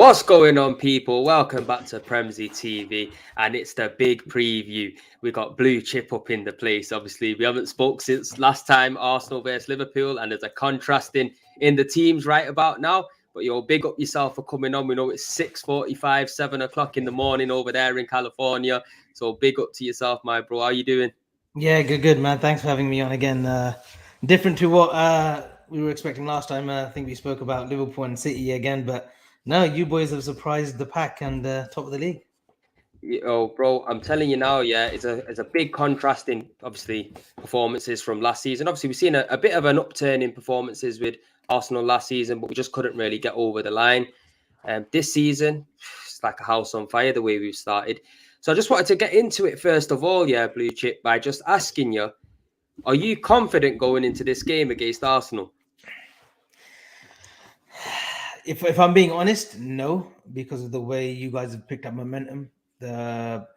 What's going on, people? Welcome back to Premzy TV, and it's the big preview. We got blue chip up in the place. Obviously, we haven't spoke since last time Arsenal versus Liverpool, and there's a contrast in the teams right about now. But you'll big up yourself for coming on. We know it's 6:45, 7 o'clock in the morning over there in California. So big up to yourself, my bro. How you doing? Yeah, good, man. Thanks for having me on again. Different to what we were expecting last time. I think we spoke about Liverpool and City again, but no, you boys have surprised the pack and top of the league. Oh, bro, I'm telling you now, yeah, it's a big contrast in obviously performances from last season. Obviously, we've seen a bit of an upturn in performances with Arsenal last season, but we just couldn't really get over the line. This season, it's like a house on fire the way we've started. So I just wanted to get into it first of all, yeah, Blue Chip, by just asking you, are you confident going into this game against Arsenal? If I'm being honest, no, because of the way you guys have picked up momentum, the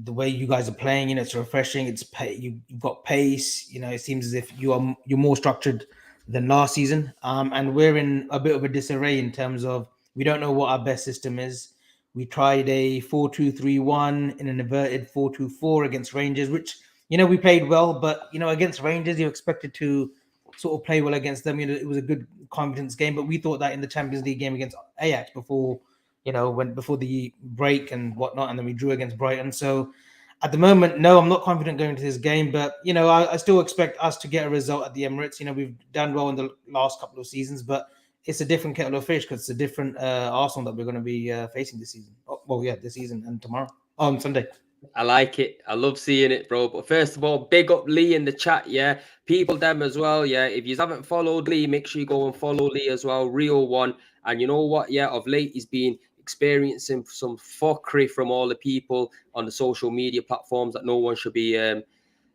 the way you guys are playing. It's refreshing. You've got pace. It seems as if you're more structured than last season. And we're in a bit of a disarray in terms of we don't know what our best system is. We tried a 4-2-3-1 in an inverted 4-2-4 against Rangers, which we played well, but against Rangers you're expected to sort of play well against them. It was a good confidence game, but we thought that in the Champions League game against Ajax before the break and whatnot, and then we drew against Brighton. So at the moment, no, I'm not confident going into this game, but I still expect us to get a result at the Emirates. We've done well in the last couple of seasons, but it's a different kettle of fish because it's a different Arsenal that we're going to be facing this season. Oh, well, yeah, this season and tomorrow on Sunday. I like it. I love seeing it, bro. But first of all, big up Lee in the chat, yeah. People them as well, yeah. If you haven't followed Lee, make sure you go and follow Lee as well. Real one. And you know what? Yeah, of late he's been experiencing some fuckery from all the people on the social media platforms that no one should be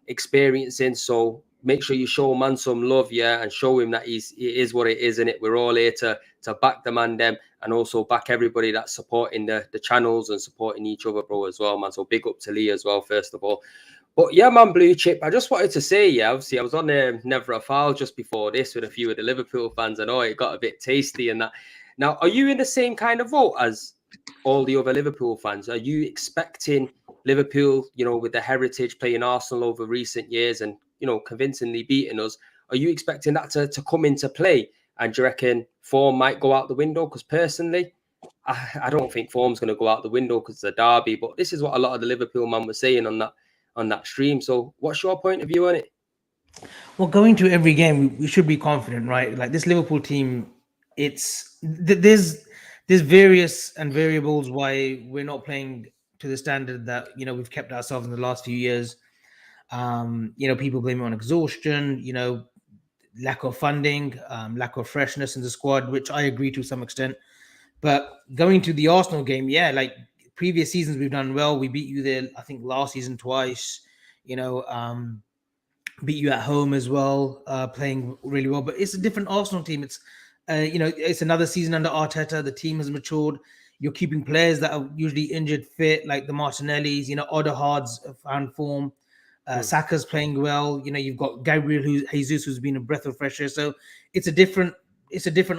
experiencing. So make sure you show man some love, yeah, and show him that it is what it is, and it. We're all here to back the man them and also back everybody that's supporting the channels and supporting each other, bro, as well, man. So big up to Lee as well, first of all. But yeah, man, Blue Chip, I just wanted to say, yeah, obviously I was on Never a Foul just before this with a few of the Liverpool fans. I know it got a bit tasty and that. Now, are you in the same kind of vote as all the other Liverpool fans? Are you expecting Liverpool, with the heritage playing Arsenal over recent years and, convincingly beating us? Are you expecting that to come into play? And do you reckon form might go out the window? Because personally, I don't think form's going to go out the window because it's a derby. But this is what a lot of the Liverpool man was saying on that stream. So what's your point of view on it? Well, going to every game, we should be confident, right? Like this Liverpool team, there's various and variables why we're not playing to the standard that we've kept ourselves in the last few years. People blame it on exhaustion, lack of funding, lack of freshness in the squad, which I agree to some extent. But going to the Arsenal game, yeah, like previous seasons we've done well. We beat you there, I think, last season twice. You know, beat you at home as well, playing really well. But it's a different Arsenal team. It's another season under Arteta. The team has matured. You're keeping players that are usually injured fit, like the Martinellis. Odegaard's found form. Saka's playing well. You've got Gabriel, Jesus, who's been a breath of fresh air. So it's a different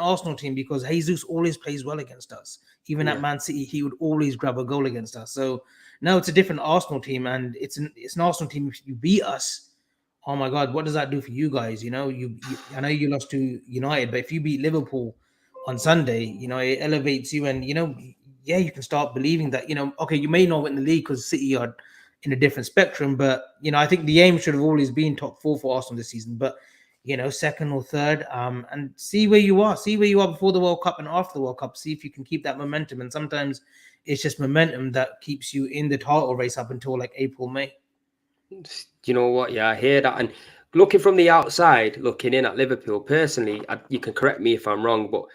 Arsenal team because Jesus always plays well against us. Even at Man City, he would always grab a goal against us. So now it's a different Arsenal team, and it's an Arsenal team. If you beat us, oh my God, what does that do for you guys? I know you lost to United, but if you beat Liverpool on Sunday, it elevates you, and yeah, you can start believing that okay, you may not win the league because City are in a different spectrum, but I think the aim should have always been top four for Arsenal this season, but second or third, and see where you are before the World Cup and after the World Cup. See if you can keep that momentum, and sometimes it's just momentum that keeps you in the title race up until like April, May. You know what? Yeah, I hear that. And looking from the outside, looking in at Liverpool, personally, you can correct me if I'm wrong, but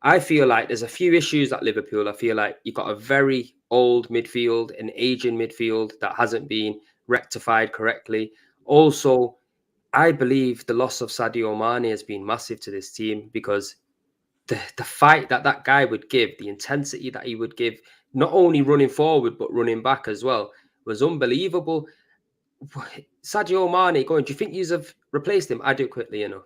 I feel like there's a few issues at Liverpool. I feel like you've got a very old midfield, an aging midfield that hasn't been rectified correctly. Also, I believe the loss of Sadio Mane has been massive to this team because the fight that guy would give, the intensity that he would give, not only running forward but running back as well, was unbelievable. Sadio Mane going, do you think you have replaced him adequately enough?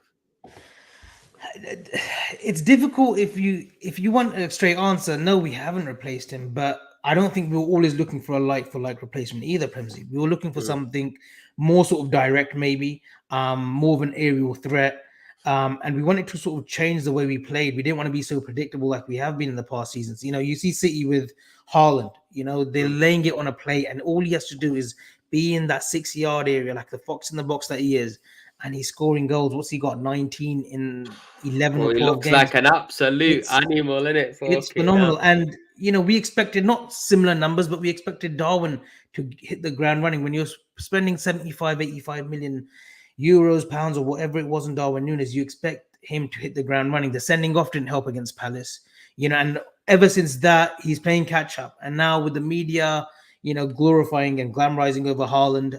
It's difficult if you want a straight answer. No, we haven't replaced him, but I don't think we were always looking for a like for like replacement either, Premzy. We were looking for Mm, something more sort of direct, maybe, more of an aerial threat. And we wanted to sort of change the way we played. We didn't want to be so predictable like we have been in the past seasons. You know, you see City with Haaland, you know, they're mm. laying it on a plate, and all he has to do is be in that 6 yard area, like the fox in the box that he is, and he's scoring goals. What's he got? 19 in 11 Bro, or he 12 looks games. like an absolute It's animal, innit? it's Fucking phenomenal. hell. And you know, we expected not similar numbers, but we expected Darwin to hit the ground running. When you're spending 75, 85 million euros, pounds, or whatever it was on Darwin Nunes, you expect him to hit the ground running. The sending off didn't help against Palace, you know, and ever since that, he's playing catch up. And now with the media, you know, glorifying and glamorizing over Haaland,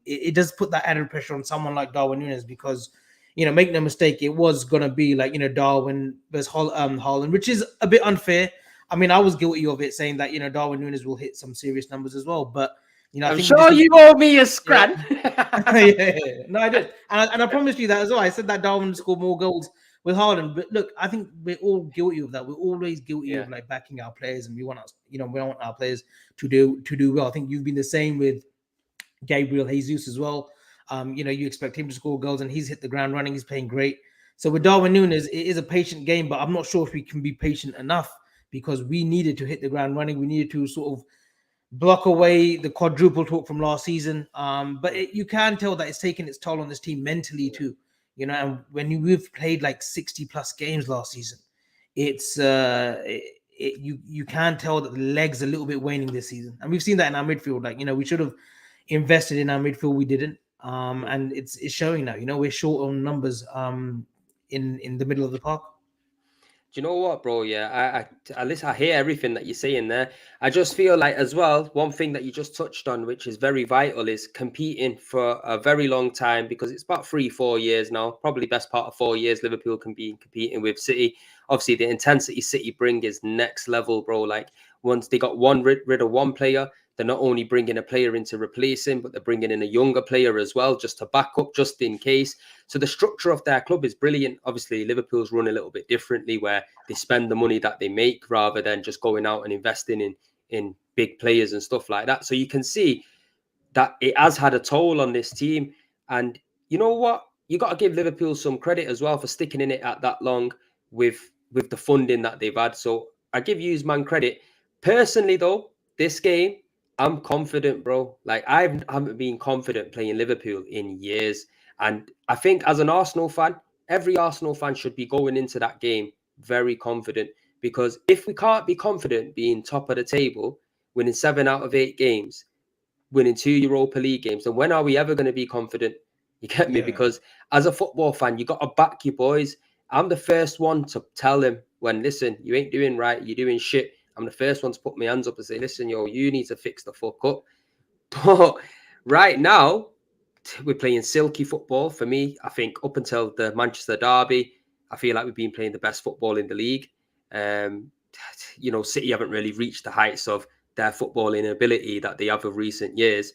it does put that added pressure on someone like Darwin Nunes because, you know, make no mistake, it was gonna be like, you know, Darwin versus Haaland, which is a bit unfair. I mean, I was guilty of it, saying that, you know, Darwin Nunes will hit some serious numbers as well. But you know, I I'm think we just sure need you to, owe me a yeah. scran. Yeah. No, I did, and I promised you that as well. I said that Darwin scored more goals with Haaland, but look, I think we're all guilty of that. We're always guilty Yeah. of like backing our players, and we want us, you know, we want our players to do well. I think you've been the same with Gabriel Jesus as well. You know, you expect him to score goals, and he's hit the ground running. He's playing great. So with Darwin Nunes, it is a patient game, but I'm not sure if we can be patient enough because we needed to hit the ground running. We needed to sort of block away the quadruple talk from last season. But you can tell that it's taken its toll on this team mentally too. You know, and we've played like 60 plus games last season, it's you can tell that the legs are a little bit waning this season, and we've seen that in our midfield. Like, you know, we should have invested in our midfield, we didn't, and it's showing now. You know, we're short on numbers in the middle of the park. Do you know what, bro? Yeah, I listen. I hear everything that you're saying there. I just feel like, as well, one thing that you just touched on, which is very vital, is competing for a very long time, because it's about 3-4 years now, probably best part of 4 years. Liverpool can be competing with City. Obviously, the intensity City bring is next level, bro. Like, once they got rid of one player, they're not only bringing a player in to replace him, but they're bringing in a younger player as well, just to back up, just in case. So the structure of their club is brilliant. Obviously, Liverpool's run a little bit differently, where they spend the money that they make rather than just going out and investing in big players and stuff like that. So you can see that it has had a toll on this team. And you know what? You got to give Liverpool some credit as well for sticking in it at that long with the funding that they've had. So I give you man credit. Personally, though, this game, I'm confident, bro. Like, haven't been confident playing Liverpool in years. And I think as an Arsenal fan, every Arsenal fan should be going into that game very confident. Because if we can't be confident being top of the table, winning 7 out of 8 games, winning 2 Europa League games, then when are we ever going to be confident? You get me? Yeah, Because as a football fan, you got to back your boys. I'm the first one to tell them when, listen, you ain't doing right, you're doing shit. I'm the first one to put my hands up and say, listen, yo, you need to fix the fuck up. But right now, we're playing silky football. For me, I think up until the Manchester derby, I feel like we've been playing the best football in the league. Um, you know, City haven't really reached the heights of their footballing ability that they have of recent years.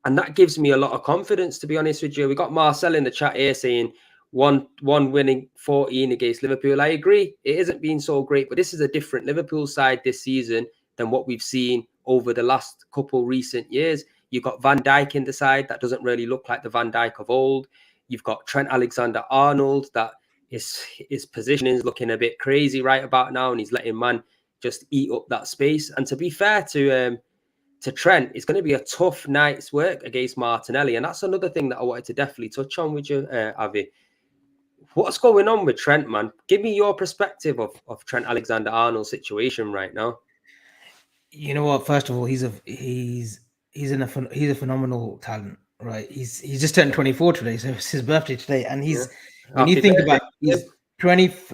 And that gives me a lot of confidence, to be honest with you. We got Marcel in the chat here saying one winning 14 against Liverpool. I agree. It isn't been so great, but this is a different Liverpool side this season than what we've seen over the last couple recent years. You've got Van Dijk in the side that doesn't really look like the Van Dijk of old. You've got Trent Alexander-Arnold that his positioning is looking a bit crazy right about now, and he's letting man just eat up that space. And to be fair to Trent, it's going to be a tough night's work against Martinelli. And that's another thing that I wanted to definitely touch on with you, Avi. What's going on with Trent, man? Give me your perspective of Trent Alexander-Arnold's situation right now. you know what? First of all, he's a phenomenal talent, right? He's just turned 24 today, so it's his birthday today, and Yeah. when you Happy think birthday. about it, he's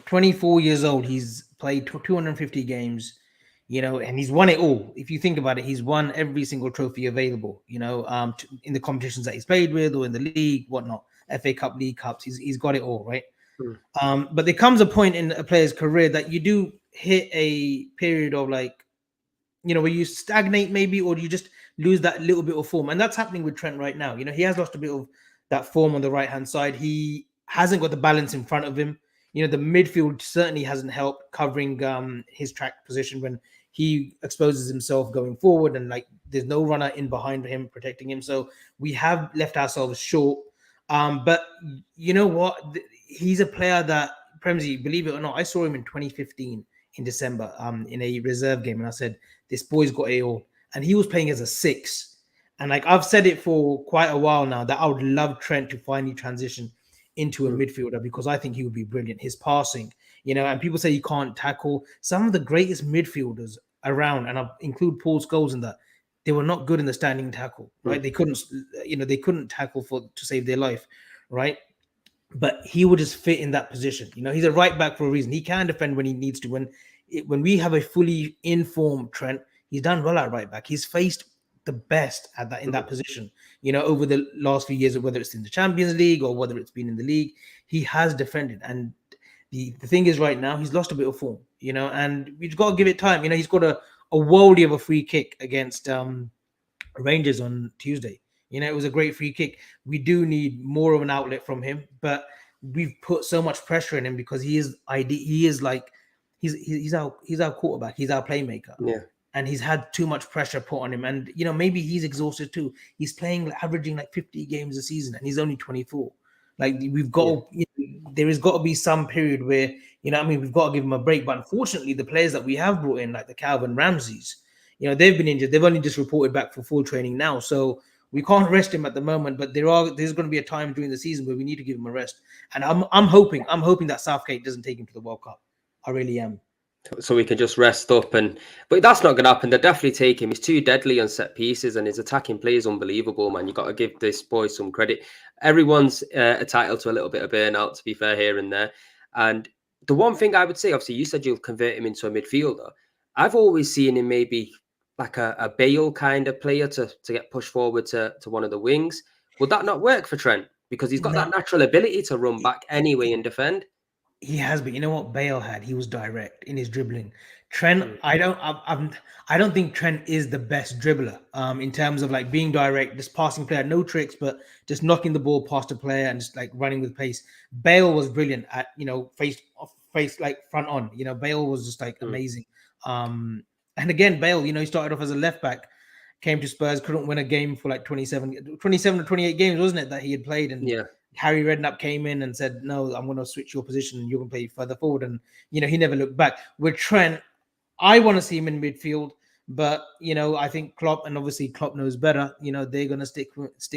24 years old. He's played 250 games, you know, and he's won it all. If you think about it, he's won every single trophy available, you know, in the competitions that he's played with or in the league, whatnot, FA Cup, League Cups. He's got it all, right? But there comes a point in a player's career that you do hit a period of like, you know, where you stagnate maybe, or you just lose that little bit of form. And that's happening with Trent right now. You know, he has lost a bit of that form on the right hand side. He hasn't got the balance in front of him. the midfield certainly hasn't helped covering his track position when he exposes himself going forward, and like there's no runner in behind him protecting him. So we have left ourselves short. But you know what? He's a player that Premzy, believe it or not, I saw him in 2015 in December in a reserve game, and I said, this boy's got it all. And he was playing as a 6. And like I've said it for quite a while now that I would love Trent to finally transition into a midfielder, because I think he would be brilliant. His passing, and people say he can't tackle. Some of the greatest midfielders around, and I include Paul Scholes in that, they were not good in the standing tackle, right? They couldn't tackle to save their life, right? But he would just fit in that position. He's a right back for a reason. He can defend when he needs to. When we have a fully informed Trent, he's done well at right back. He's faced the best at that in that position. Over the last few years, whether it's in the Champions League or whether it's been in the league, he has defended. And the thing is, right now he's lost a bit of form. And we've got to give it time. He's got a worldie of a free kick against Rangers on Tuesday. It was a great free kick. We do need more of an outlet from him, but we've put so much pressure on him because he's our quarterback. He's our playmaker. Yeah. And he's had too much pressure put on him. And, maybe he's exhausted too. He's playing, averaging like 50 games a season, and he's only 24. Like, we've got, there has got to be some period where, we've got to give him a break. But unfortunately, the players that we have brought in, like the Calvin Ramseys, they've been injured. They've only just reported back for full training now. So we can't rest him at the moment. But there's going to be a time during the season where we need to give him a rest. And I'm hoping that Southgate doesn't take him to the World Cup. I really am. So we can just rest up, but that's not going to happen. They'll definitely take him. He's too deadly on set pieces, and his attacking play is unbelievable, man. You got to give this boy some credit. Everyone's entitled to a little bit of burnout, to be fair, here and there. And the one thing I would say, obviously, you said you'll convert him into a midfielder. I've always seen him maybe like a Bale kind of player to get pushed forward to one of the wings. Would that not work for Trent? Because he's got that natural ability to run back anyway and defend. He has, but you know what Bale had? He was direct in his dribbling. Trent, I don't think Trent is the best dribbler in terms of like being direct, just passing player, no tricks, but just knocking the ball past a player and just like running with pace. Bale was brilliant at face like front on. Bale was just like amazing. And again, Bale, he started off as a left back, came to Spurs, couldn't win a game for like 27 or 28 games, wasn't it, that he had played? And Harry Redknapp came in and said, no, I'm going to switch your position and you're going to play further forward. And, he never looked back. With Trent, I want to see him in midfield, but, I think Klopp, and obviously Klopp knows better, they're going to stick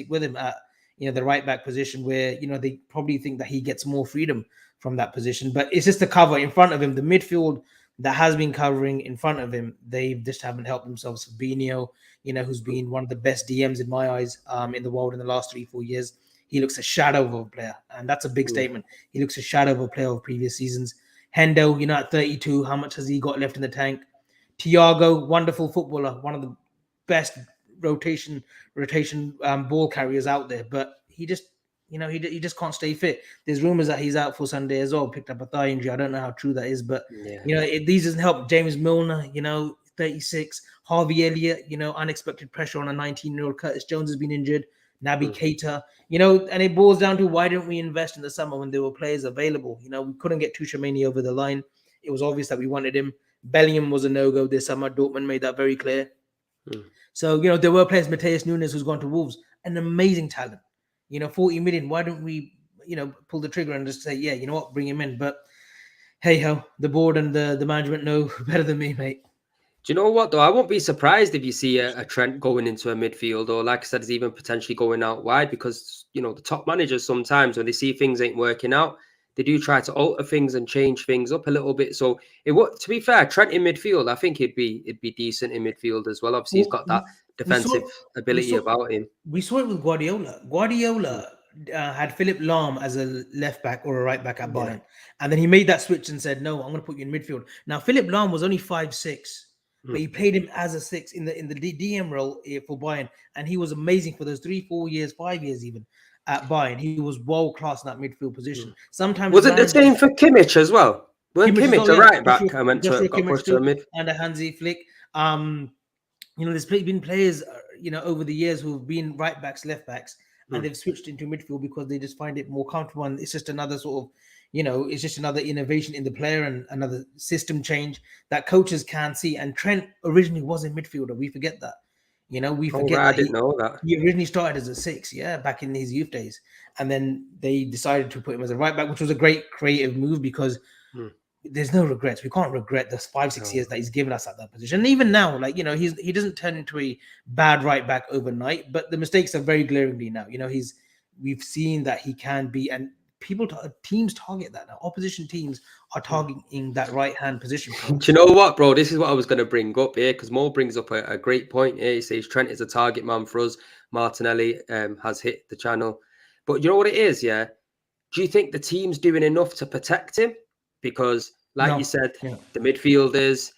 with him at, the right back position where, they probably think that he gets more freedom from that position. But it's just the cover in front of him. The midfield that has been covering in front of him, they just haven't helped themselves. Fabinho, who's been one of the best DMs in my eyes in the world in the last 3-4 years. He looks a shadow of a player, and that's a big statement. He looks a shadow of a player of previous seasons. Hendo, at 32, how much has he got left in the tank? Thiago, wonderful footballer, one of the best rotation ball carriers out there, but he just, he just can't stay fit. There's rumors that he's out for Sunday as well, picked up a thigh injury. I don't know how true that is, but these doesn't help. James Milner, 36. Harvey Elliott, unexpected pressure on a 19-year-old. Curtis Jones has been injured. Naby Keita, and it boils down to why didn't we invest in the summer when there were players available? We couldn't get Tuchemani over the line. It was obvious that we wanted him. Bellingham was a no-go this summer. Dortmund made that very clear. So, there were players, Mateus Nunes, who's gone to Wolves, an amazing talent. 40 million. Why don't we, pull the trigger and just say, yeah, you know what, bring him in? But hey ho, the board and the management know better than me, mate. Do you know what, though? I won't be surprised if you see a Trent going into a midfield, or like I said, is even potentially going out wide, because, the top managers sometimes when they see things ain't working out, they do try to alter things and change things up a little bit. So to be fair, Trent in midfield, I think it'd be decent in midfield as well. Obviously, he's got that defensive ability about him. We saw it with Guardiola. Guardiola had Philipp Lahm as a left back or a right back at Bayern. And then he made that switch and said, no, I'm going to put you in midfield. Now, Philipp Lahm was only 5'6". But he played him as a 6 in the DM role for Bayern, and he was amazing for those 3-4 years, 5 years even at Bayern. He was world class in that midfield position. Sometimes was it the same for Kimmich as well? Weren't Kimmich a right back? I meant to got pushed to a mid and a Hansi Flick. There's been players over the years who've been right backs, left backs, and they've switched into midfield because they just find it more comfortable, and it's just another sort of it's just another innovation in the player and another system change that coaches can't see. And Trent originally was a midfielder. We forget that. We Oh, forget right, I that didn't know that. he originally started as a 6, back in his youth days. And then they decided to put him as a right back, which was a great creative move because Hmm. there's no regrets. We can't regret the 5-6 No. years that he's given us at that position. And even now, he doesn't turn into a bad right back overnight, but the mistakes are very glaringly now. We've seen that he can be, and teams target that now. Opposition teams are targeting that right hand position for Do us. you know what, bro? This is what I was going to bring up here because Mo brings up a great point here. He says Trent is a target man for us. Martinelli has hit the channel. But you know what it is, yeah? Do you think the team's doing enough to protect him? Because, like you No, said, yeah. the midfielders,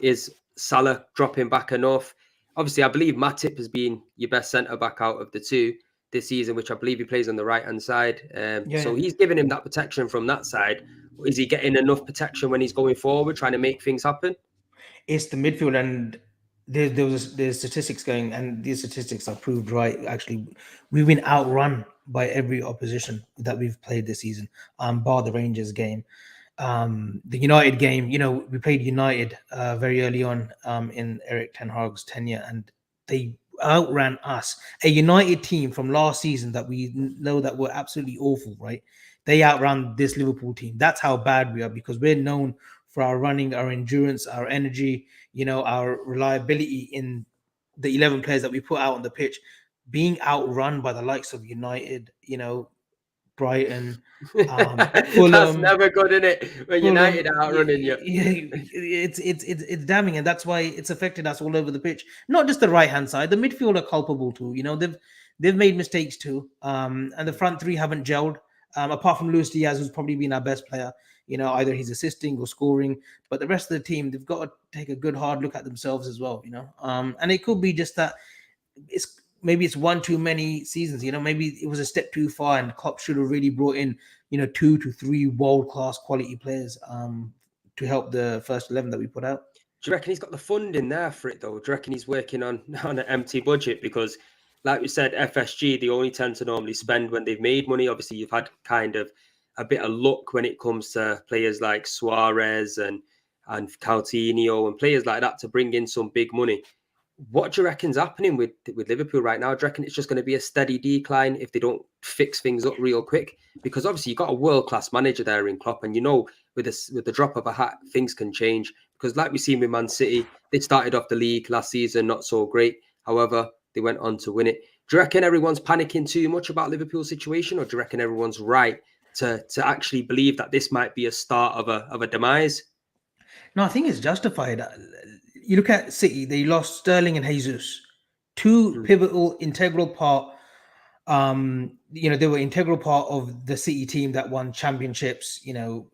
is Salah dropping back enough? Obviously, I believe Matip has been your best centre back out of the two this season, which I believe he plays on the right hand side. So he's giving him that protection from that side. Is he getting enough protection when he's going forward, trying to make things happen? It's the midfield, and there's statistics going, and these statistics are proved right. Actually, we've been outrun by every opposition that we've played this season, bar the Rangers game. The United game, we played United very early on in Eric Ten Hag's tenure, and they outran us. A United team from last season that we know that were absolutely awful, right? They outran this Liverpool team. That's how bad we are, because we're known for our running, our endurance, our energy, our reliability in the 11 players that we put out on the pitch. Being outrun by the likes of United, Brighton, That's Fulham. never good, is it? When United are outrunning you. It's damning, and that's why it's affected us all over the pitch. Not just the right hand side, the midfield are culpable too. They've made mistakes too, and the front three haven't gelled. Apart from Luis Diaz, who's probably been our best player, either he's assisting or scoring. But the rest of the team, they've got to take a good hard look at themselves as well. And it could be just that maybe it's one too many seasons. Maybe it was a step too far, and Klopp should have really brought in 2 to 3 world-class quality players to help the first 11 that we put out. Do you reckon he's got the funding there for it, though? Do you reckon he's working on an empty budget? Because, like we said, FSG, they only tend to normally spend when they've made money. Obviously, you've had kind of a bit of luck when it comes to players like Suarez and Coutinho and players like that to bring in some big money. What do you reckon's happening with Liverpool right now? Do you reckon it's just going to be a steady decline if they don't fix things up real quick? Because obviously you've got a world-class manager there in Klopp, and with the drop of a hat, things can change. Because like we've seen with Man City, they started off the league last season not so great. However, they went on to win it. Do you reckon everyone's panicking too much about Liverpool's situation, or do you reckon everyone's right to actually believe that this might be a start of a demise? No, I think it's justified. You look at City; they lost Sterling and Jesus, two pivotal, integral part. They were integral part of the City team that won championships,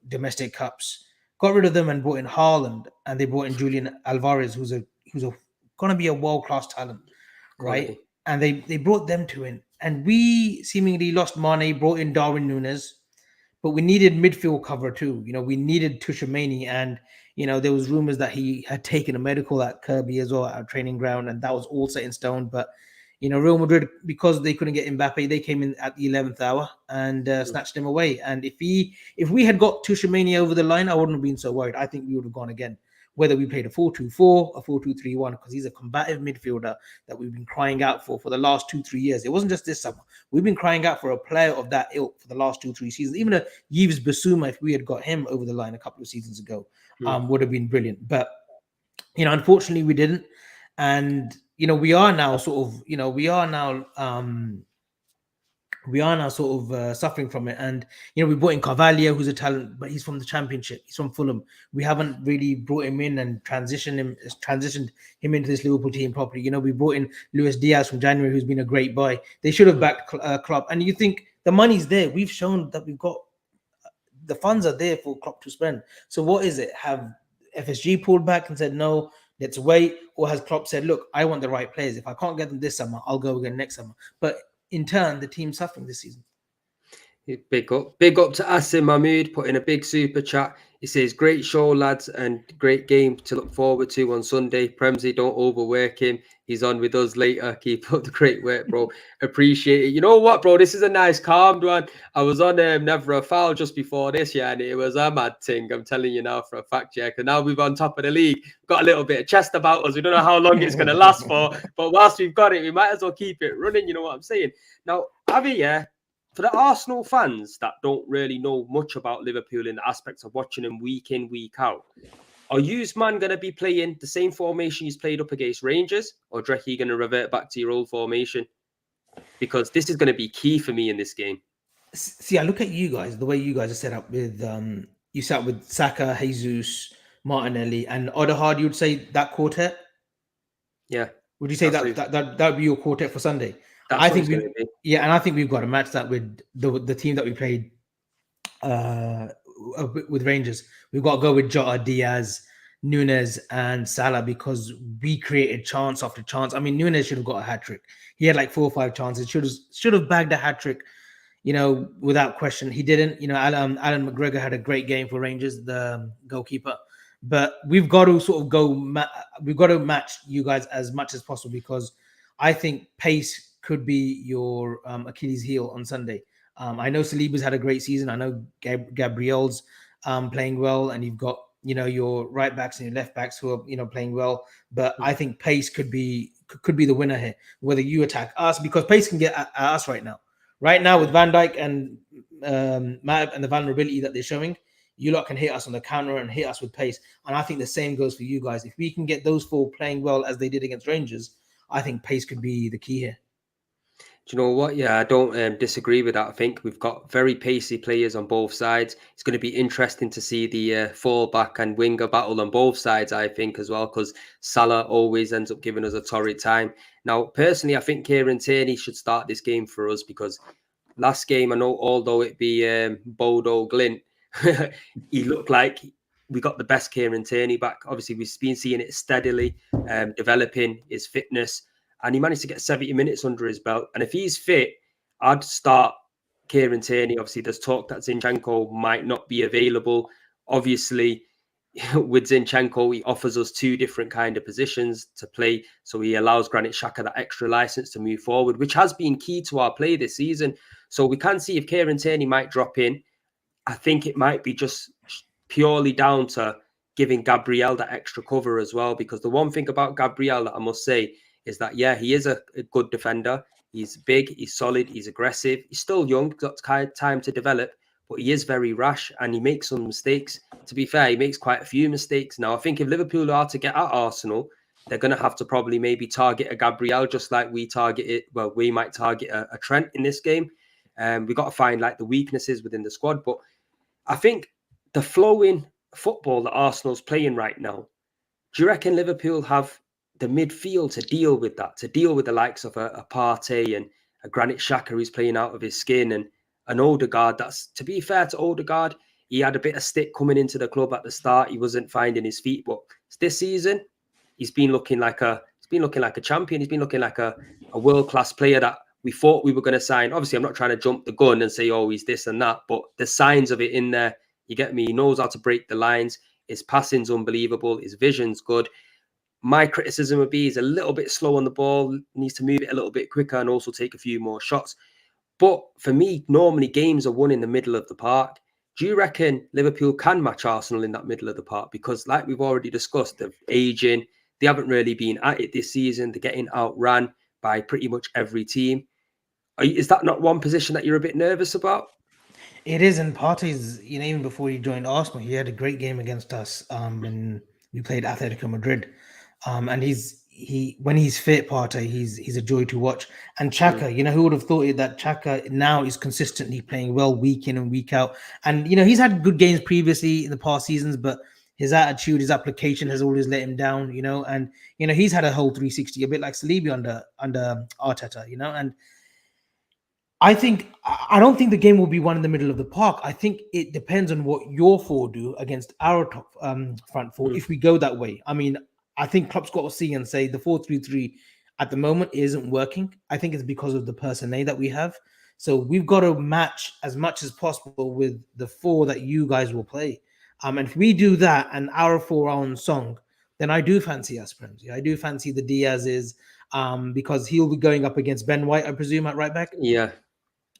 domestic cups. Got rid of them and brought in Haaland, and they brought in Julian Alvarez, who's going to be a world-class talent, right? Quality. And they brought them to in, and we seemingly lost Mane, brought in Darwin Núñez, but we needed midfield cover too. We needed Tuchemani, and there was rumors that he had taken a medical at Kirby as well, at our training ground, and that was all set in stone. But Real Madrid, because they couldn't get Mbappe, they came in at the 11th hour and snatched him away. And if we had got Tuchemani over the line, I wouldn't have been so worried. I think we would have gone again, whether we played a 4-2-4, a 4-2-3-1, because he's a combative midfielder that we've been crying out for the last 2-3 years. It wasn't just this summer. We've been crying out for a player of that ilk for the last 2-3 seasons. Even a Yves Bissouma, if we had got him over the line a couple of seasons ago, would have been brilliant. But, unfortunately we didn't. And, we are now sort of, suffering from it. And we brought in Carvalho, who's a talent, but he's from the Championship. He's from Fulham. We haven't really brought him in and transitioned him into this Liverpool team properly. We brought in Luis Diaz from January, who's been a great buy. They should have backed Klopp. And you think the money's there. We've shown that we've got the funds are there for Klopp to spend. So what is it? Have FSG pulled back and said no? Let's wait. Or has Klopp said, look, I want the right players. If I can't get them this summer, I'll go again next summer. But in turn, the team's suffering this season. Big up to Asim Mahmood, putting a big super chat. He says, great show, lads, and great game to look forward to on Sunday. Premzy, don't overwork him. He's on with us later. Keep up the great work, bro. Appreciate it. You know what, bro? This is a nice, calmed one. I was on Never a Foul just before this, yeah, and it was a mad thing. I'm telling you now for a fact, yeah, because now we're on top of the league. We've got a little bit of chest about us. We don't know how long it's going to last for, but whilst we've got it, we might as well keep it running. You know what I'm saying? Now, Avi, yeah, for the Arsenal fans that don't really know much about Liverpool in the aspects of watching them week in, week out, are you, man, going to be playing the same formation you played up against Rangers, or do you reckon you're going to revert back to your old formation? Because this is going to be key for me in this game. See, I look at you guys, the way you guys are set up with you sat with Saka, Jesus, Martinelli, and Odegaard. You would say that quartet? Yeah. Would you say that would be your quartet for Sunday? I think and I think we've got to match that with the team that we played with Rangers. We've got to go with Jota, Diaz, Nunes, and Salah because we created chance after chance. I mean, Nunes should have got a hat trick. He had like 4 or 5 chances. Should have bagged a hat trick, without question. He didn't. Alan McGregor had a great game for Rangers, the goalkeeper. But we've got to sort of we've got to match you guys as much as possible because I think pace could be your Achilles heel on Sunday. I know Saliba's had a great season. I know Gabriel's playing well, and you've got your right backs and your left backs who are playing well. But I think pace could be the winner here. Whether you attack us, because pace can get at us right now. Right now with Van Dijk and Matip and the vulnerability that they're showing, you lot can hit us on the counter and hit us with pace. And I think the same goes for you guys. If we can get those 4 playing well as they did against Rangers, I think pace could be the key here. Do you know what? Yeah, I don't disagree with that. I think we've got very pacey players on both sides. It's going to be interesting to see the fullback and winger battle on both sides, I think, as well, because Salah always ends up giving us a torrid time. Now, personally, I think Kieran Tierney should start this game for us because last game, I know, although it be Bodo Glint, he looked like we got the best Kieran Tierney back. Obviously, we've been seeing it steadily developing his fitness. And he managed to get 70 minutes under his belt. And if he's fit, I'd start Kieran Tierney. Obviously, there's talk that Zinchenko might not be available. Obviously, with Zinchenko, he offers us 2 different kind of positions to play. So he allows Granit Xhaka that extra license to move forward, which has been key to our play this season. So we can see if Kieran Tierney might drop in. I think it might be just purely down to giving Gabriel that extra cover as well. Because the one thing about Gabriel that I must say is that, yeah, he is a good defender. He's big, he's solid, he's aggressive. He's still young, got time to develop, but he is very rash and he makes some mistakes. To be fair, he makes quite a few mistakes. Now, I think if Liverpool are to get at Arsenal, they're going to have to probably maybe target a Gabriel just like we might target a Trent in this game. We've got to find like the weaknesses within the squad. But I think the flowing football that Arsenal's playing right now, do you reckon Liverpool have the midfield to deal with that, to deal with the likes of a Partey and a Granit Xhaka who's playing out of his skin and an Odegaard? That's, to be fair to Odegaard, he had a bit of stick coming into the club at the start. He wasn't finding his feet, but this season he's been looking like a champion. He's been looking like a world-class player that we thought we were going to sign. Obviously, I'm not trying to jump the gun and say, oh, he's this and that, but the signs of it in there, you get me? He knows how to break the lines. His passing's unbelievable. His vision's good. My criticism would be he's a little bit slow on the ball, needs to move it a little bit quicker and also take a few more shots. But for me, normally games are won in the middle of the park. Do you reckon Liverpool can match Arsenal in that middle of the park? Because like we've already discussed, they're aging. They haven't really been at it this season. They're getting outran by pretty much every team. Is that not one position that you're a bit nervous about? It is, and Partey's, even before he joined Arsenal, he had a great game against us when we played Atletico Madrid. And when he's fit, Partey, he's a joy to watch. And Xhaka, who would have thought it, that Xhaka now is consistently playing well week in and week out. And he's had good games previously in the past seasons, but his attitude, his application has always let him down. And he's had a whole 360, a bit like Saliba under Arteta. And I don't think the game will be won in the middle of the park. I think it depends on what your four do against our top front four. If we go that way, I mean, I think Klopp's got to see and say the 4-3-3 at the moment isn't working. I think it's because of the personnel that we have. So we've got to match as much as possible with the 4 that you guys will play. And if we do that and our 4 on song, then I do fancy us, Premzy. I do fancy the Diaz's, because he'll be going up against Ben White, I presume, at right back. Yeah.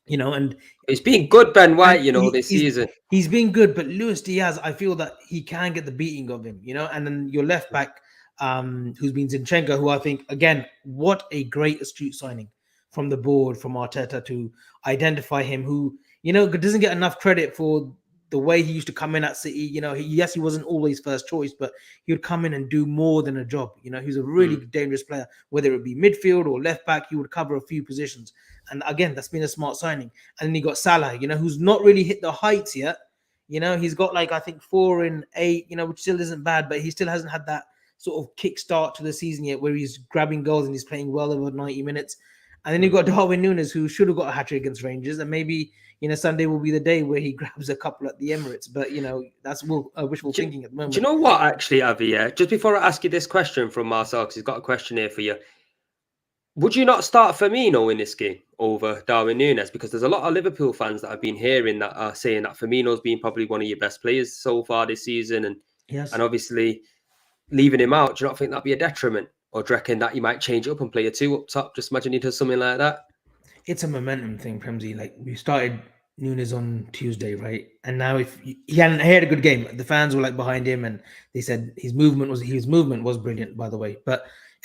And He's been good, Ben White, and this season. he's been good, but Luis Diaz, I feel that he can get the beating of him, and then your left back, who's been Zinchenko, who I think, again, what a great astute signing from the board, from Arteta, to identify him, who, doesn't get enough credit for the way he used to come in at City. He wasn't always first choice, but he would come in and do more than a job. He's a really dangerous player, whether it be midfield or left back, he would cover a few positions. And again, that's been a smart signing. And then you got Salah, who's not really hit the heights yet. He's got I think 4 in 8, which still isn't bad, but he still hasn't had that sort of kick start to the season yet where he's grabbing goals and he's playing well over 90 minutes. And then you've got Darwin Núñez, who should have got a hat-trick against Rangers, and maybe Sunday will be the day where he grabs a couple at the Emirates. But that's wishful thinking at the moment. Do you know what, actually, Avi? Yeah, just before I ask you this question from Marcel, because he's got a question here for you. Would you not start Firmino in this game over Darwin Núñez? Because there's a lot of Liverpool fans that I've been hearing that are saying that Firmino's been probably one of your best players so far this season, and obviously leaving him out. Do you not think that'd be a detriment? Or do you reckon that you might change it up and play a 2 up top? Just imagine he does something like that. It's a momentum thing, Premzy. We started Núñez on Tuesday, right? And now if he had a good game, the fans were behind him, and they said his movement was brilliant, by the way.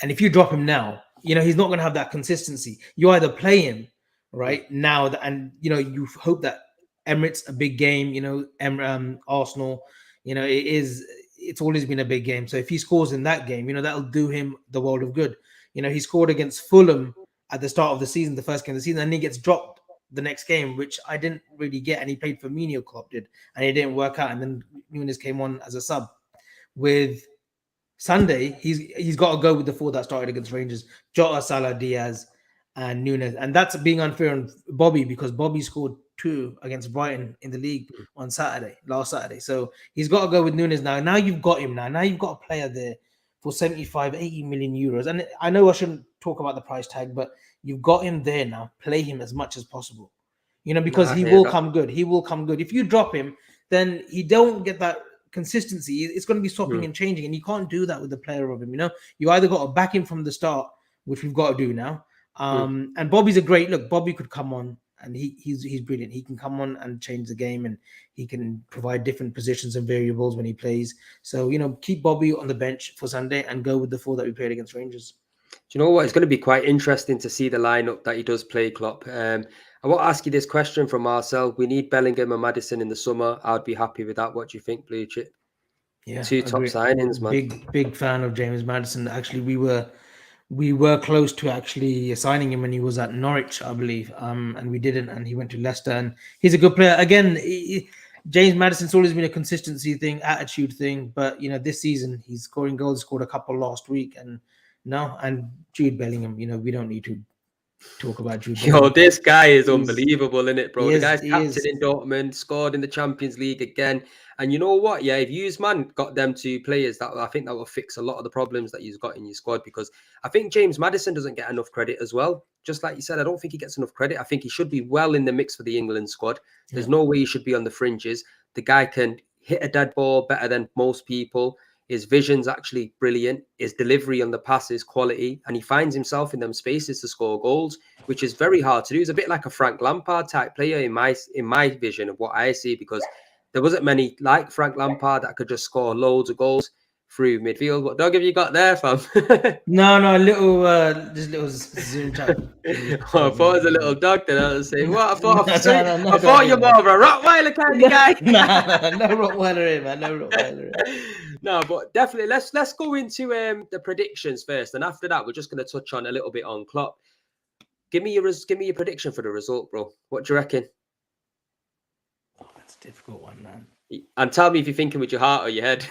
And if you drop him now, he's not going to have that consistency. You either play him right now, and you hope that Emirates, a big game, Arsenal, it's always been a big game. So if he scores in that game, that'll do him the world of good. He scored against Fulham at the start of the season, the first game of the season, and he gets dropped the next game, which I didn't really get. And he played for Firmino, Klopp did, and it didn't work out. And then Núñez came on as a sub. With Sunday, he's got to go with the 4 that started against Rangers: Jota, Salah, Diaz, and Núñez. And that's being unfair on Bobby, because Bobby scored 2 against Brighton in the league on last Saturday. So he's got to go with Núñez now. Now you've got him. Now you've got a player there for 75, 80 million euros. And I know I shouldn't talk about the price tag, but you've got him there now. Play him as much as possible, because he will come good. He will come good. If you drop him, then he don't get that consistency. It's going to be swapping and changing, and you can't do that with the player of him. You either got to back him from the start, which we've got to do now. And Bobby's a great look. Bobby could come on, and he's brilliant. He can come on and change the game, and he can provide different positions and variables when he plays. So keep Bobby on the bench for Sunday and go with the 4 that we played against Rangers. Do you know what? It's going to be quite interesting to see the lineup that he does play, Klopp. I want to ask you this question from Marcel. We need Bellingham and Maddison in the summer. I'd be happy with that. What do you think, Blue Chip? Yeah, 2 top signings, man. Big fan of James Maddison. Actually, we were close to actually signing him when he was at Norwich, I believe. And we didn't, and he went to Leicester. And he's a good player. Again, James Maddison's always been a consistency thing, attitude thing. But this season he's scoring goals. Scored a couple last week, and Jude Bellingham. We don't need to talk about Jude Bellingham. Yo, this guy is unbelievable, isn't it, bro? The guy's captain in Dortmund, scored in the Champions League again. And you know what? Yeah, if you's got them 2 players, that I think that will fix a lot of the problems that you've got in your squad, because I think James Maddison doesn't get enough credit as well. Just like you said, I don't think he gets enough credit. I think he should be well in the mix for the England squad. There's no way he should be on the fringes. The guy can hit a dead ball better than most people. His vision's actually brilliant. His delivery on the pass is quality, and he finds himself in them spaces to score goals, which is very hard to do. He's a bit like a Frank Lampard type player in my vision of what I see, because there wasn't many like Frank Lampard that could just score loads of goals through midfield. What dog have you got there, fam? No, just little zoom chat. I thought it was a little dog. Then I was saying, what? I thought you're more of a Rottweiler kind of guy. No Rottweiler in, man. No Rottweiler in. No, but definitely let's go into the predictions first, and after that we're just going to touch on a little bit on Klopp. Give me your prediction for the result, bro. What do you reckon? Oh, that's a difficult one, man. And tell me if you're thinking with your heart or your head.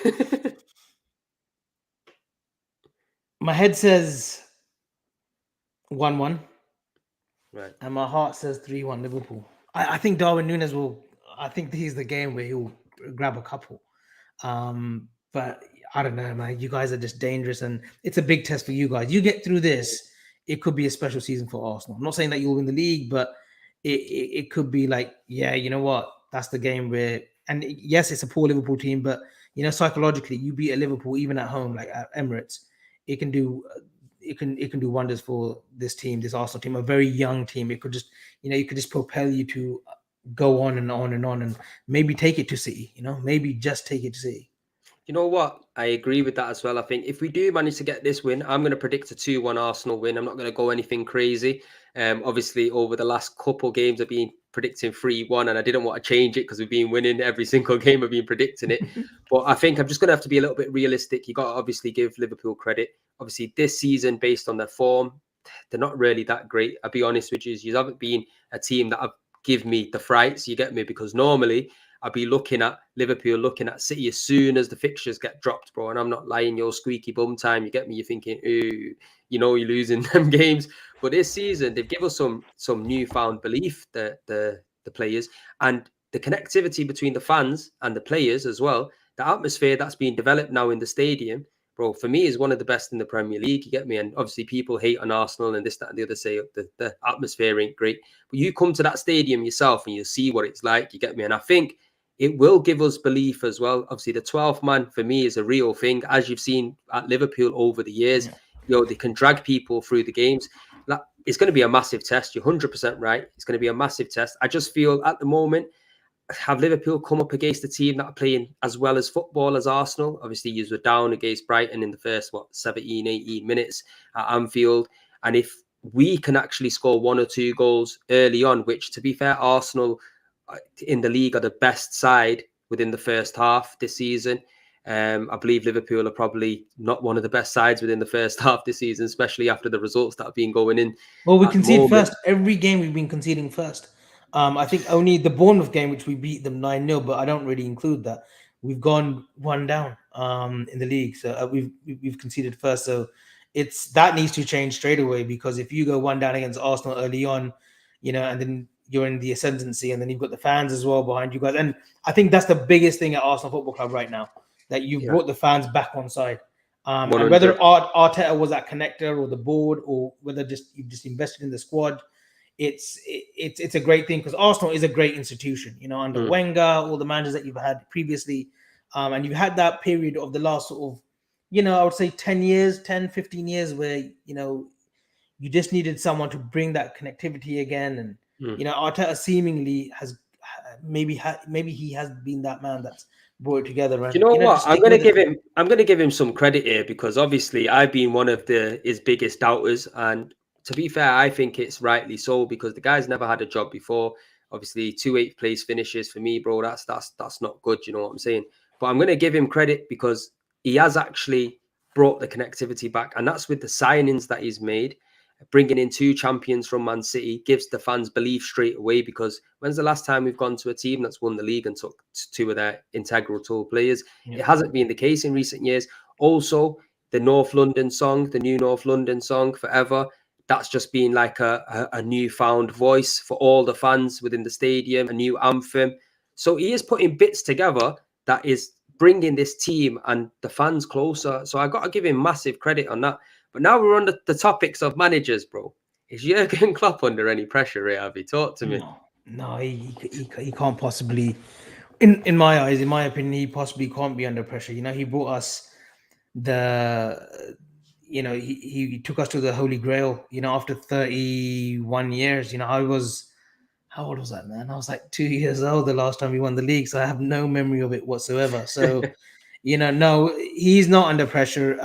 My head says 1-1. Right. And my heart says 3-1 Liverpool. I think Darwin Núñez will. I think he's the game where he'll grab a couple. But I don't know, man. You guys are just dangerous, and it's a big test for you guys. You get through this, it could be a special season for Arsenal. I'm not saying that you'll win the league, but it could be you know what? That's the game where and yes, it's a poor Liverpool team, but psychologically, you beat a Liverpool even at home, like at Emirates, it can do. It can do wonders for this team, this Arsenal team, a very young team. It could just, it could just propel you to go on and on and on, and maybe take it to City. Maybe just take it to City. You know what? I agree with that as well. I think if we do manage to get this win, I'm going to predict a 2-1 Arsenal win. I'm not going to go anything crazy. Obviously, over the last couple games, I've been predicting 3-1, and I didn't want to change it because we've been winning every single game. I've been predicting it. But I think I'm just going to have to be a little bit realistic. You got to obviously give Liverpool credit. Obviously, this season, based on their form, they're not really that great. I'll be honest with you. You haven't been a team that have give me the frights, you get me? Because normally I'll be looking at Liverpool, looking at City as soon as the fixtures get dropped, bro. And I'm not lying, your squeaky bum time. You get me? You're thinking, ooh, you're losing them games. But this season, they've given us some newfound belief, the players, and the connectivity between the fans and the players as well. The atmosphere that's been developed now in the stadium, bro, for me is one of the best in the Premier League. You get me? And obviously, people hate on Arsenal and this, that, and the other, say the atmosphere ain't great. But you come to that stadium yourself and you see what it's like. You get me? And I think it will give us belief as well. Obviously, the 12th man for me is a real thing, as you've seen at Liverpool over the years. Yeah. They can drag people through the games. It's going to be a massive test. You're 100% right. It's going to be a massive test. I just feel at the moment, have Liverpool come up against a team that are playing as well as football as Arsenal? Obviously, you were down against Brighton in the first, 17, 18 minutes at Anfield. And if we can actually score 1 or 2 goals early on, which, to be fair, Arsenal in the league are the best side within the first half this season. I believe Liverpool are probably not one of the best sides within the first half this season, especially after the results that have been going in. Well, we concede first. Every game we've been conceding first. I think only the Bournemouth game, which we beat them 9-0, but I don't really include that. We've gone 1 down in the league, so we've conceded first. So that needs to change straight away, because if you go 1 down against Arsenal early on, and then you're in the ascendancy, and then you've got the fans as well behind you guys. And I think that's the biggest thing at Arsenal Football Club right now, that you've brought the fans back on side. And whether Arteta was that connector or the board, or whether you've just invested in the squad, it's a great thing, because Arsenal is a great institution, under Wenger, all the managers that you've had previously. And you've had that period of the last sort of, I would say 10, 15 years where, you just needed someone to bring that connectivity again. And, Arteta seemingly has maybe he has been that man that's brought it together. And, you know what? I'm going to give him some credit here, because obviously I've been one of his biggest doubters, and to be fair, I think it's rightly so, because the guy's never had a job before. Obviously, 2 8th place finishes for me, bro. That's not good. You know what I'm saying? But I'm going to give him credit, because he has actually brought the connectivity back, and that's with the signings that he's made. Bringing in 2 champions from Man City gives the fans belief straight away, because when's the last time we've gone to a team that's won the league and took 2 of their integral players? Yeah. It hasn't been the case in recent years. Also, the North London song, the new North London song, Forever, that's just been like a newfound voice for all the fans within the stadium, a new anthem. So he is putting bits together that is bringing this team and the fans closer. So I got to give him massive credit on that. But now we're on the topics of managers, bro. Is Jurgen Klopp under any pressure here? Have you talked to me? No, he can't possibly. In my eyes, in my opinion, he possibly can't be under pressure. He brought us he took us to the Holy Grail. After 31 years. How old was that, man? I was like 2 years old the last time we won the league, so I have no memory of it whatsoever. So. No, he's not under pressure.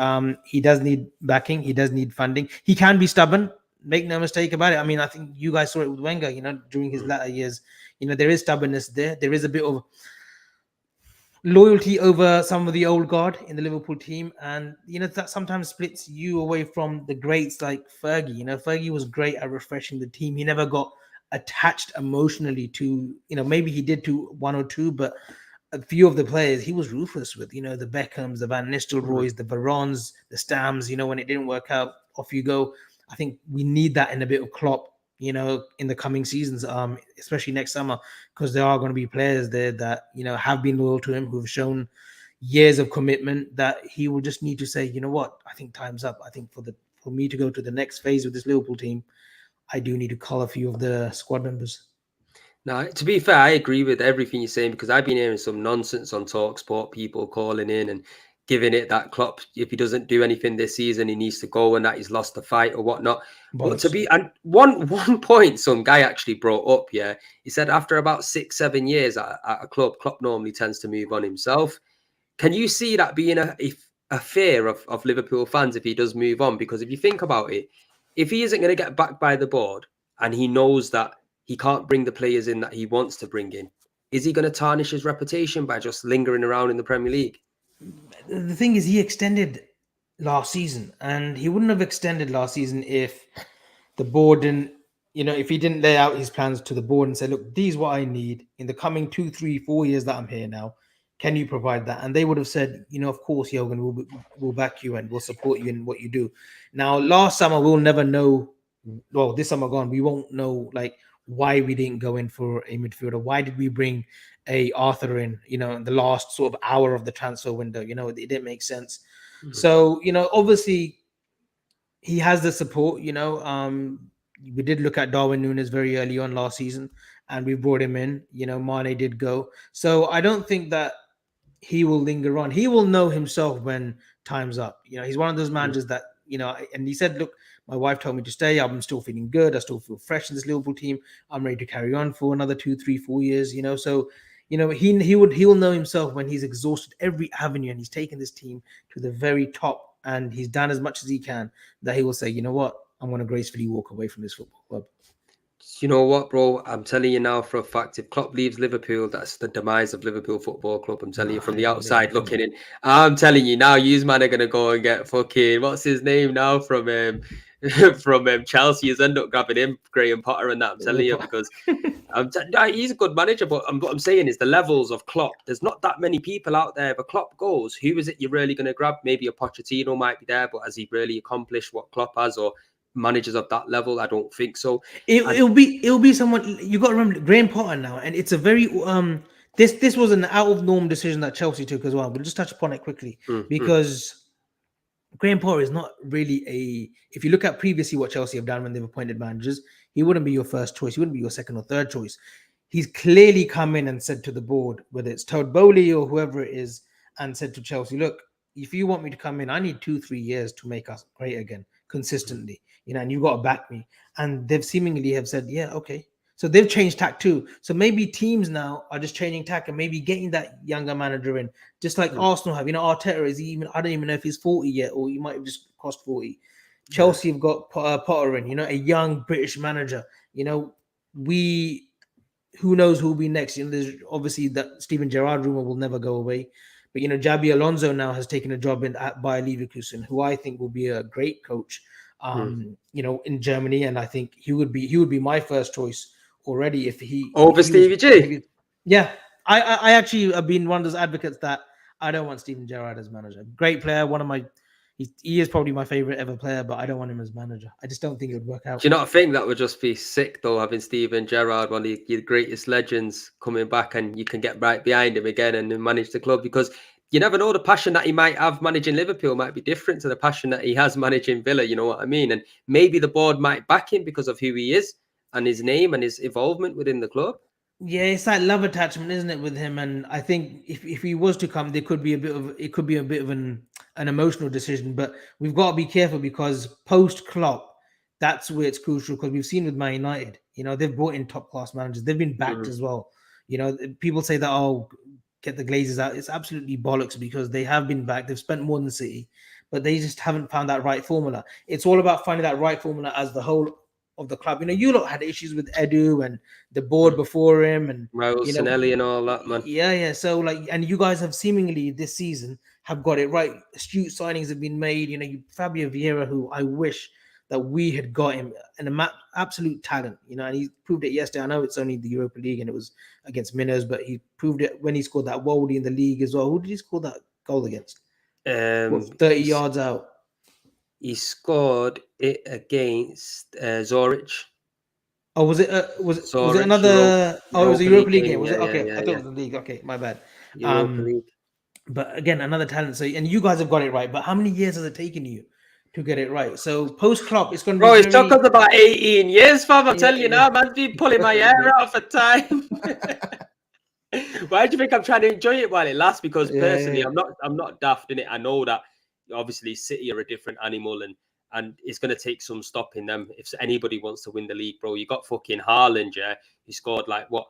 He does need backing. He does need funding. He can be stubborn. Make no mistake about it. I mean, I think you guys saw it with Wenger, during his latter years. There is stubbornness there. There is a bit of loyalty over some of the old guard in the Liverpool team. And, that sometimes splits you away from the greats like Fergie. Fergie was great at refreshing the team. He never got attached emotionally to, maybe he did to 1 or 2, but a few of the players he was ruthless with, the Beckhams, the Van Nistelrooys, the Varons, the Stams, when it didn't work out, off you go. I think we need that in a bit of Klopp, in the coming seasons, especially next summer, because there are going to be players there that, have been loyal to him, who've shown years of commitment, that he will just need to say, you know what, I think time's up. I think for me to go to the next phase with this Liverpool team, I do need to call a few of the squad members. Now, to be fair, I agree with everything you're saying because I've been hearing some nonsense on Talksport, people calling in and giving it that Klopp, if he doesn't do anything this season, he needs to go and that he's lost the fight or whatnot. But to Bollocks. be, and one point some guy actually brought up, yeah, he said after about 6-7 years at a club, Klopp normally tends to move on himself. Can you see that being a fear of Liverpool fans if he does move on? Because if you think about it, if he isn't going to get backed by the board and he knows that he can't bring the players in that he wants to bring in, is he going to tarnish his reputation by just lingering around in the Premier League? The thing is, he extended last season, and he wouldn't have extended last season if the board didn't, if he didn't lay out his plans to the board and say, look, these what I need in the coming 2, 3, 4 years that I'm here now. Can you provide that? And they would have said, of course, Jurgen, we'll back you and we'll support you in what you do. Now, last summer, we'll never know. Well, this summer gone, we won't know like why we didn't go in for a midfielder. Why did we bring a Arthur in, in the last sort of hour of the transfer window? It didn't make sense. Mhm. So, obviously he has the support, we did look at Darwin Núñez very early on last season and we brought him in, Mane did go. So I don't think that he will linger on. He will know himself when time's up. He's one of those managers that, and he said, look, my wife told me to stay. I'm still feeling good. I still feel fresh in this Liverpool team. I'm ready to carry on for another 2, 3, 4 years, So, he'll know himself when he's exhausted every avenue and he's taken this team to the very top and he's done as much as he can, that he will say, you know what, I'm going to gracefully walk away from this football club. You know what, bro? I'm telling you now for a fact, if Klopp leaves Liverpool, that's the demise of Liverpool Football Club. I'm telling you from the outside looking in. I'm telling you now, you man are gonna go and get fucking what's his name now from from Chelsea. He's end up grabbing him, Graham Potter, and that. I'm telling you because he's a good manager. But what I'm saying is the levels of Klopp. There's not that many people out there. If a Klopp goes, who is it you're really gonna grab? Maybe a Pochettino might be there, but has he really accomplished what Klopp has or managers of that level? I don't think so. It'll be someone. You got to remember Graham Potter now, and it's a very this was an out of norm decision that Chelsea took as well. We'll just touch upon it quickly because Graham Potter is not really a. If you look at previously what Chelsea have done when they've appointed managers, he wouldn't be your first choice. He wouldn't be your second or third choice. He's clearly come in and said to the board, whether it's Todd Bowley or whoever it is, and said to Chelsea, look, if you want me to come in, I need 2, 3 years to make us great again consistently, and you got to back me. And they've seemingly have said, yeah, okay. So they've changed tack too. So maybe teams now are just changing tack and maybe getting that younger manager in, just like Arsenal have. Arteta is I don't even know if he's 40 yet, or he might have just crossed 40. Chelsea have got Potter in, a young British manager. Who knows who will be next? There's obviously that Steven Gerrard rumor will never go away. But Jabi Alonso now has taken a job at Bayer Leverkusen, who I think will be a great coach. In Germany, and I think he would be my first choice already if he over Stevie G. Yeah, I actually have been one of those advocates that I don't want Steven Gerrard as manager. Great player, one of my. He is probably my favorite ever player, but I don't want him as manager. I just don't think it would work out. Do you not think that would just be sick though, having Steven Gerrard, one of your greatest legends, coming back and you can get right behind him again and manage the club? Because you never know, the passion that he might have managing Liverpool might be different to the passion that he has managing Villa. You know what I mean? And maybe the board might back him because of who he is and his name and his involvement within the club. Yeah, it's that love attachment, isn't it, with him? And I think if he was to come, there could be a bit of an emotional decision. But we've got to be careful because post Klopp, that's where it's crucial. Because we've seen with Man United, they've brought in top class managers. They've been backed as well. People say that get the Glazers out. It's absolutely bollocks because they have been backed. They've spent more than City, but they just haven't found that right formula. It's all about finding that right formula as the whole of the club. You lot had issues with Edu and the board before him and Sinelli and all that, man. Yeah. So and you guys have seemingly this season have got it right. Astute signings have been made. Fabio Vieira, who I wish that we had got him, an absolute talent. And he proved it yesterday. I know it's only the Europa League and it was against Minnows, but he proved it when he scored that Woldy in the league as well. Who did he score that goal against? 30 yards out. He scored it against Zurich. Oh, was it another? It was a Europa League game. Was it? Okay, I thought it was the league. Okay, my bad. Europa League. But again, another talent. So, and you guys have got it right. But how many years has it taken you to get it right. So post Klopp, it's going to Bro, be it took very us about 18 years, fam. I'm telling you yeah. now, man's been pulling my hair out for time. Why do you think I'm trying to enjoy it while it lasts? Because personally, Yeah. I'm not daft in it. I know that obviously City are a different animal, and it's going to take some stopping them if anybody wants to win the league, bro. You got fucking Haaland, yeah. He scored like what,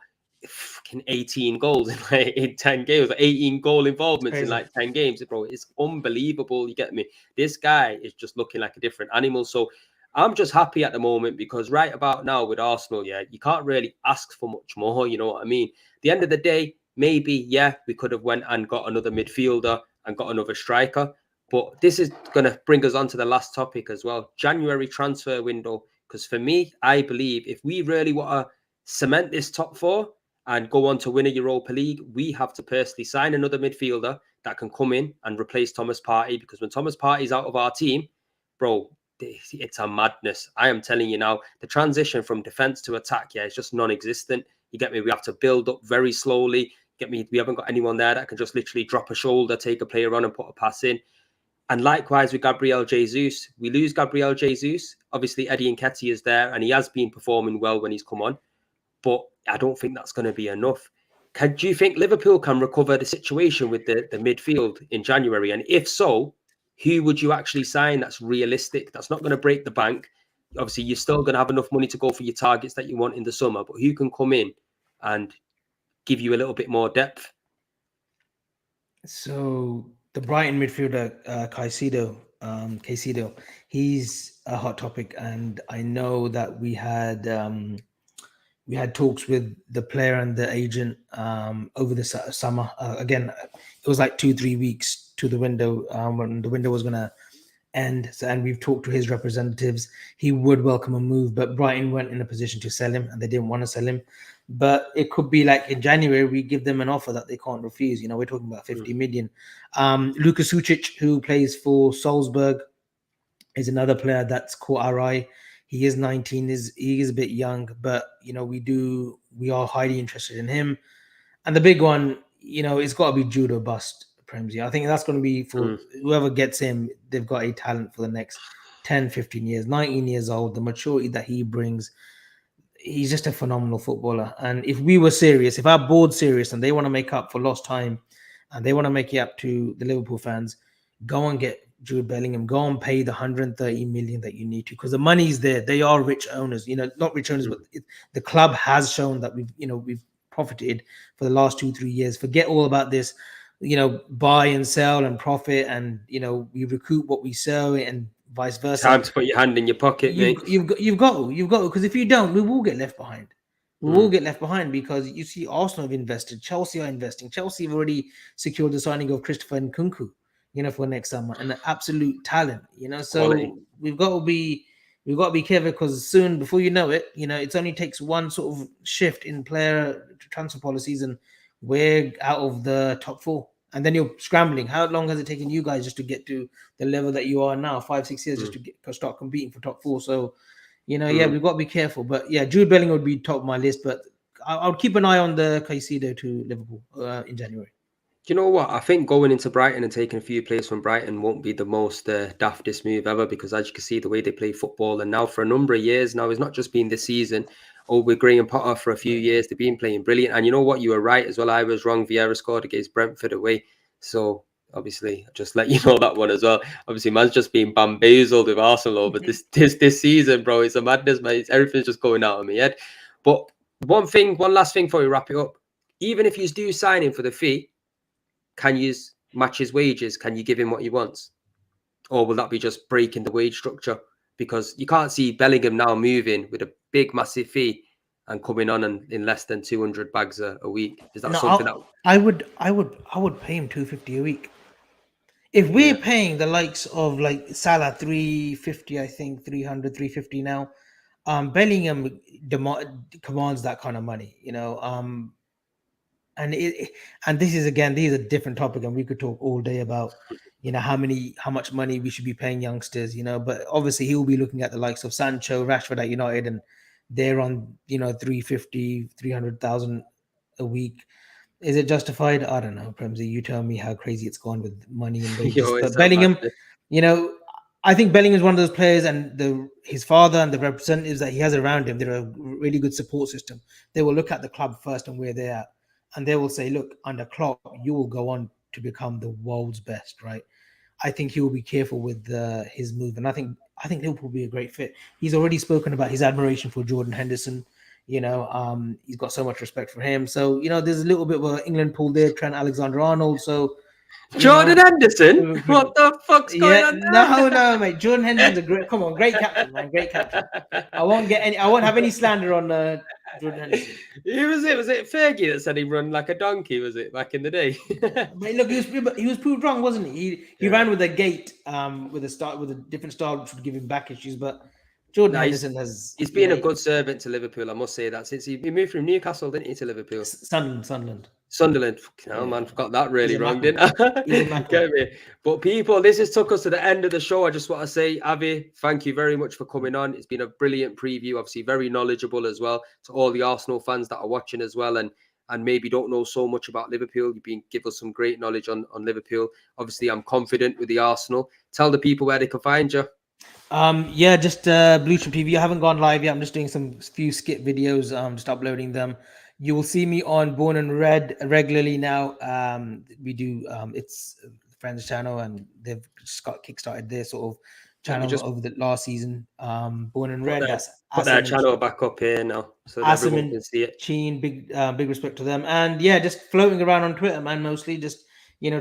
fucking 18 goals in like in 10 games, like 18 goal involvements in Crazy. like 10 games, bro. It's unbelievable. You get me? This guy is just looking like a different animal. So I'm just happy at the moment because right about now with Arsenal, yeah, you can't really ask for much more. You know what I mean? The end of the day, maybe, yeah, we could have went and got another midfielder and got another striker. But this is going to bring us on to the last topic as well. January transfer window. Because for me, I believe if we really want to cement this top four and go on to win a Europa League, we have to personally sign another midfielder that can come in and replace Thomas Partey. Because when Thomas Partey's out of our team, bro, it's a madness. I am telling you now, the transition from defense to attack, yeah, it's just non-existent. You get me? We have to build up very slowly. Get me? We haven't got anyone there that can just literally drop a shoulder, take a player on and put a pass in. And likewise with Gabriel Jesus, we lose Gabriel Jesus. Obviously, Eddie Nketiah is there and he has been performing well when he's come on. But I don't think that's going to be enough. Do you think Liverpool can recover the situation with the midfield in January? And if so, who would you actually sign that's realistic? That's not going to break the bank. Obviously, you're still going to have enough money to go for your targets that you want in the summer, but who can come in and give you a little bit more depth? So the Brighton midfielder Caicedo, he's a hot topic, and I know that we had talks with the player and the agent over the summer. Again, it was like 2-3 weeks to the window when the window was going to end. So, and we've talked to his representatives. He would welcome a move, but Brighton weren't in a position to sell him and they didn't want to sell him. But it could be like in January, we give them an offer that they can't refuse. You know, we're talking about 50 million. Luka Sucic, who plays for Salzburg, is another player that's caught our eye. He is 19, he is a bit young, but you know, we are highly interested in him. And the big one, you know, it's got to be Judo bust, Premzy. I think that's going to be for whoever gets him. They've got a talent for the next 10, 15 years, 19 years old. The maturity that he brings, he's just a phenomenal footballer. And if we were serious, if our board's serious and they want to make up for lost time and they want to make it up to the Liverpool fans, go and get Jude Bellingham, go and pay the 130 million that you need to, because the money's there. They are rich owners, you know, not rich owners, but the club has shown that we've profited for the last 2-3 years. Forget all about this, you know, buy and sell and profit, and you know, we recoup what we sell and vice versa. Time to put your hand in your pocket, mate. You've got because if you don't, we will get left behind. We will get left behind because you see Arsenal have invested, Chelsea are investing. Chelsea have already secured the signing of Christopher Nkunku, you know, for next summer, and an absolute talent, you know. So Quality. we've got to be careful because soon, before you know it, you know, it only takes one sort of shift in player transfer policies and we're out of the top four. And then you're scrambling. How long has it taken you guys just to get to the level that you are now? 5-6 years just to start competing for top four. So, you know, yeah, we've got to be careful. But yeah, Jude Bellingham would be top of my list. But I'll keep an eye on the Caicedo to Liverpool in January. You know what? I think going into Brighton and taking a few players from Brighton won't be the most daftest move ever, because as you can see, the way they play football, and now for a number of years now, it's not just been this season. Oh, with Graham Potter for a few years, they've been playing brilliant. And you know what? You were right as well. I was wrong. Vieira scored against Brentford away. So obviously, just let you know that one as well. Obviously, man's just been bamboozled with Arsenal over this season, bro. It's a madness, man. Everything's just going out of my head. But one last thing before we wrap it up. Even if you do sign him for the fee, can you match his wages? Can you give him what he wants? Or will that be just breaking the wage structure? Because you can't see Bellingham now moving with a big, massive fee and coming on in less than 200 bags a week. Is that something that... I would pay him 250 a week. If we're paying the likes of like Salah 350, I think 300, 350 now, Bellingham commands that kind of money, you know. And this is a different topic, and we could talk all day about, you know, how much money we should be paying youngsters, you know. But obviously he'll be looking at the likes of Sancho, Rashford at United, and they're on, you know, 350, 300,000 a week. Is it justified? I don't know, Premzy. You tell me how crazy it's gone with money and wages. Yo, But it's a Bellingham, madness. you know, I think Bellingham is one of those players, and his father and the representatives that he has around him, they're a really good support system. They will look at the club first and where they're at, and they will say, "Look, under Klopp, you will go on to become the world's best." Right? I think he will be careful with his move, and I think Liverpool will be a great fit. He's already spoken about his admiration for Jordan Henderson. He's got so much respect for him. So there's a little bit of an England pull there. Trent Alexander-Arnold. So Jordan Henderson? What the fuck's going on there? no, mate. Jordan Henderson's a great captain, man. Great captain. I won't have any slander on Jordan Henderson. Who was it? Was it Fergie that said he run like a donkey? Was it back in the day? But look, he was proved wrong, wasn't he? He ran with a gait, with a different style, which would give him back issues. But Jordan Henderson he's been a good servant to Liverpool, I must say that, since he moved from Newcastle, didn't he, to Liverpool? Sunderland. No, man, got that really wrong, didn't I? Get me. But people, this has took us to the end of the show. I just want to say, Avi, thank you very much for coming on. It's been a brilliant preview, obviously very knowledgeable as well, to all the Arsenal fans that are watching as well, and maybe don't know so much about Liverpool. You've been give us some great knowledge on Liverpool. Obviously, I'm confident with the Arsenal. Tell the people where they can find you. Just Blue Chip TV. I haven't gone live yet. I'm just doing some few skit videos. Just uploading them. You will see me on Born and Red regularly now. We do it's Friends channel, and they've just got kickstarted their sort of channel over the last season. Born and Red. Put their channel back up here now, so that everyone can see it. Sheen, big respect to them, and just floating around on Twitter, man. Mostly just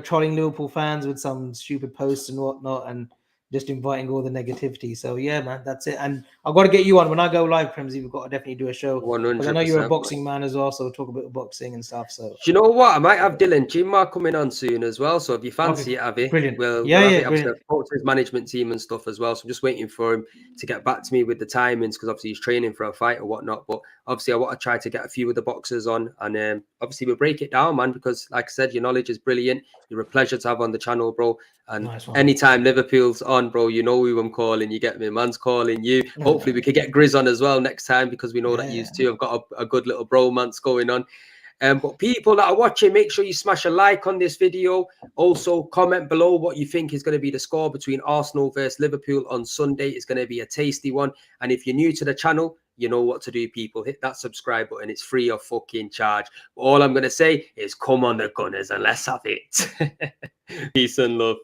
trolling Liverpool fans with some stupid posts and whatnot, and just inviting all the negativity. So man, that's it. And I've got to get you on when I go live, Premzy. We've got to definitely do a show. 100%. I know you're a boxing man as well, so talk a bit of boxing and stuff. So do you know what? I might have Dylan Jimar coming on soon as well. So if you fancy it, Avi, brilliant. We'll have it. I've spoken to his management team and stuff as well. So I'm just waiting for him to get back to me with the timings, because obviously he's training for a fight or whatnot. But obviously I want to try to get a few of the boxers on, and obviously we'll break it down, man, because like I said, your knowledge is brilliant. You're a pleasure to have on the channel, bro. And anytime Liverpool's on, bro, you know who I'm calling. You get me, man's calling you. Hopefully we could get Grizz on as well next time, because we know that you two have got a good little bromance going on. But people that are watching, make sure you smash a like on this video. Also, comment below what you think is going to be the score between Arsenal versus Liverpool on Sunday. It's going to be a tasty one. And if you're new to the channel, you know what to do, people. Hit that subscribe button. It's free of fucking charge. All I'm going to say is come on the Gunners and let's have it. Peace and love.